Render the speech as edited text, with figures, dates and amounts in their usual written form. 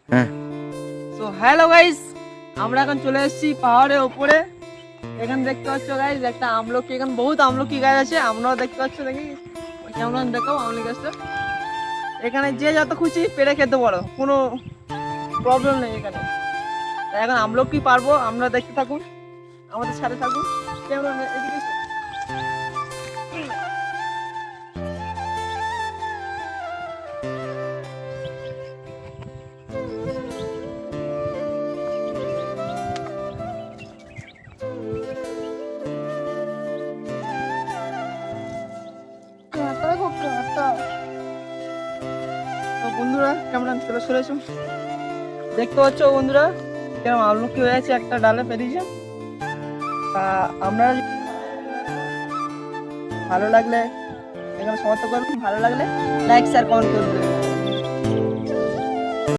হ্যাঁ। So hello guys, আমরা এখন চলে এসেছি পাহাড়ের উপরে। এখানে দেখতে পাচ্ছ গাইস একটা আমলকি, এখানে বহুত আমলকি গাছ আছে, আমরাও দেখতে পাচ্ছ। দেখি কেমন দেখাও আমলকি গাছটা। এখানে যে যত খুশি পেরে খেতে পারো, কোনো প্রবলেম নেই এখানে। তাই এখন আমলকি পারবো, আমরা দেখতে থাকুন, আমাদের সাথে থাকুন। কেমন এদিকে এসো। তো বন্ধুরা কেমন চলে চলেছো, দেখতে পাচ্ছ বন্ধুরা কেমন আমলকি হয়ে আছে, একটা ডালে পেরিয়েছে। তা আমরা ভালো লাগলে এখানে সমর্থন করবেন, ভালো লাগলে লাইক শেয়ার কমেন্ট করবেন।